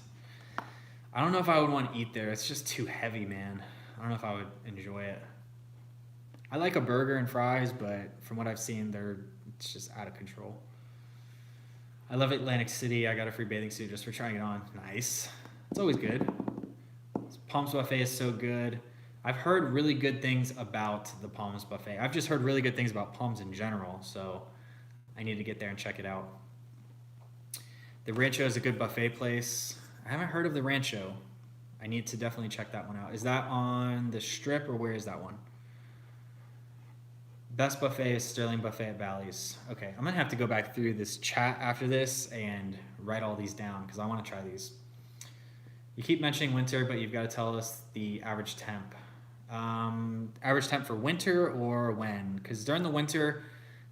I don't know if I would want to eat there. It's just too heavy, man. I don't know if I would enjoy it. I like a burger and fries, but from what I've seen, it's just out of control. I love Atlantic City. I got a free bathing suit just for trying it on. Nice. It's always good. Palms Buffet is so good. I've heard really good things about the Palms Buffet. I've just heard really good things about Palms in general, so I need to get there and check it out. The Rancho is a good buffet place. I haven't heard of the Rancho. I need to definitely check that one out. Is that on the Strip, or where is that one? Best buffet is Sterling Buffet at Bally's. Okay, I'm gonna have to go back through this chat after this and write all these down because I want to try these. You keep mentioning winter, but you've got to tell us the average temp. Average temp for winter or when? Because during the winter,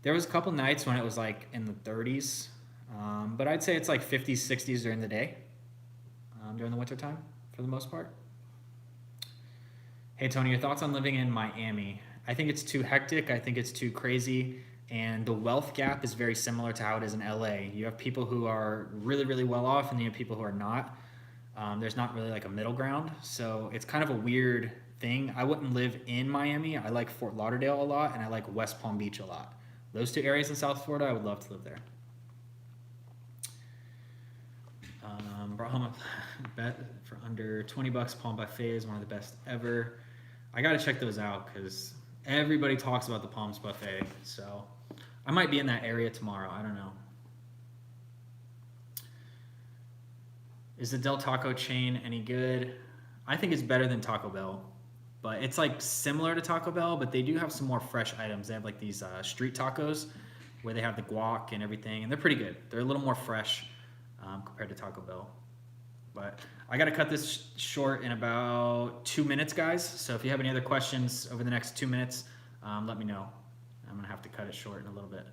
there was a couple nights when it was like in the 30s, but I'd say it's like 50s, 60s during the day, during the winter time for the most part. Hey Tony, your thoughts on living in Miami? I think it's too hectic. I think it's too crazy. And the wealth gap is very similar to how it is in LA. You have people who are really, really well off, and then you have people who are not. There's not really like a middle ground. So it's kind of a weird thing. I wouldn't live in Miami. I like Fort Lauderdale a lot, and I like West Palm Beach a lot. Those two areas in South Florida, I would love to live there. Brought home a bet for under $20. Palm Buffet is one of the best ever. I got to check those out because everybody talks about the Palms Buffet. So I might be in that area tomorrow. I don't know. Is the Del Taco chain any good? I think it's better than Taco Bell, but it's like similar to Taco Bell, but they do have some more fresh items. They have like these street tacos where they have the guac and everything, and they're pretty good. They're a little more fresh compared to Taco Bell. But I got to cut this short in about 2 minutes, guys. So if you have any other questions over the next 2 minutes, let me know. I'm going to have to cut it short in a little bit.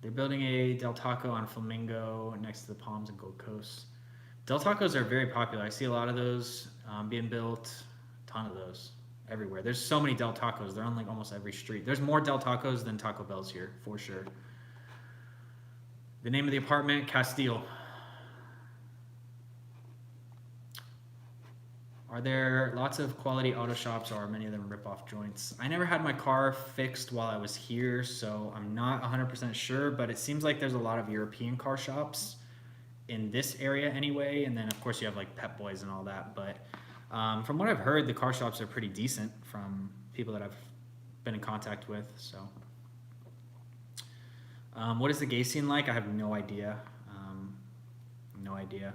They're building a Del Taco on Flamingo next to the Palms and Gold Coast. Del Tacos are very popular. I see a lot of those being built, a ton of those everywhere. There's so many Del Tacos. They're on like almost every street. There's more Del Tacos than Taco Bells here, for sure. The name of the apartment, Castile. Are there lots of quality auto shops, or are many of them rip-off joints? I never had my car fixed while I was here, so I'm not 100% sure, but it seems like there's a lot of European car shops in this area anyway, and then of course you have like Pep Boys and all that, but from what I've heard, the car shops are pretty decent from people that I've been in contact with, so. What is the gay scene like? I have no idea. No idea.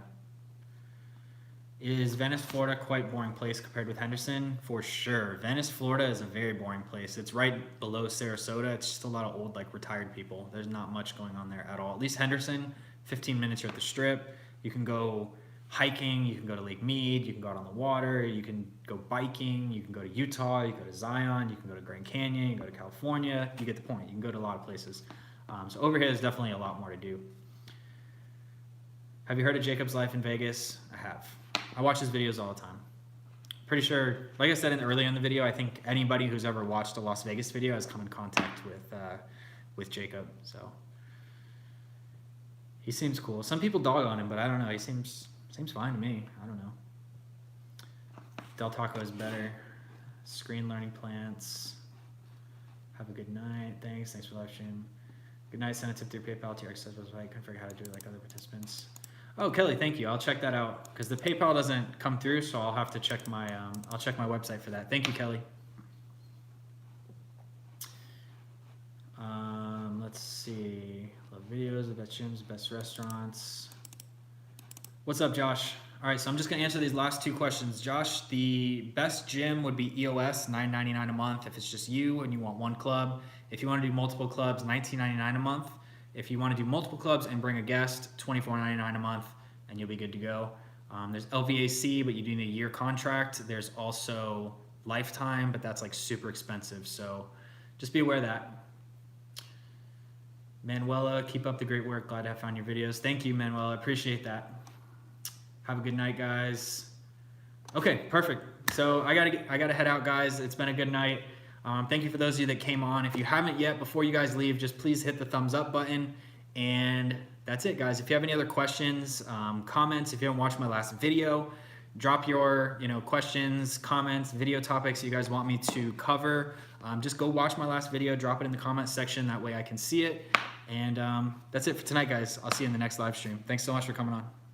Is Venice, Florida quite boring place compared with Henderson? For sure. Venice, Florida is a very boring place. It's right below Sarasota. It's just a lot of old, like retired people. There's not much going on there at all. At least Henderson, 15 minutes you're at the Strip. You can go hiking. You can go to Lake Mead. You can go out on the water. You can go biking. You can go to Utah. You can go to Zion. You can go to Grand Canyon. You can go to California. You get the point. You can go to a lot of places. So over here, there's definitely a lot more to do. Have you heard of Jacob's Life in Vegas? I have. I watch his videos all the time. Pretty sure, like I said earlier in the video, I think anybody who's ever watched a Las Vegas video has come in contact with Jacob. So he seems cool. Some people dog on him, but I don't know. He seems fine to me. I don't know. Del Taco is better. Screen learning plants. Have a good night. Thanks for live stream. Good night. Send a tip through PayPal to your accessible website. Couldn't figure out how to do it like other participants. Oh, Kelly, thank you. I'll check that out because the PayPal doesn't come through, so I'll have to check my website for that. Thank you, Kelly. Let's see. Love videos, the best gyms, best restaurants. What's up, Josh? All right, so I'm just gonna answer these last two questions. Josh, the best gym would be EOS, $9.99 a month if it's just you and you want one club. If you want to do multiple clubs, $19.99 a month If you want to do multiple clubs and bring a guest, $24.99 a month, and you'll be good to go. There's LVAC, but you do need a year contract. There's also lifetime, but that's like super expensive. So just be aware of that. Manuela, keep up the great work. Glad to have found your videos. Thank you, Manuela. Appreciate that. Have a good night, guys. Okay, perfect. So I gotta head out, guys. It's been a good night. Thank you for those of you that came on. If you haven't yet, before you guys leave, just please hit the thumbs up button. And that's it, guys. If you have any other questions, comments, if you haven't watched my last video, drop your questions, comments, video topics you guys want me to cover. Just go watch my last video, drop it in the comments section. That way I can see it. And that's it for tonight, guys. I'll see you in the next live stream. Thanks so much for coming on.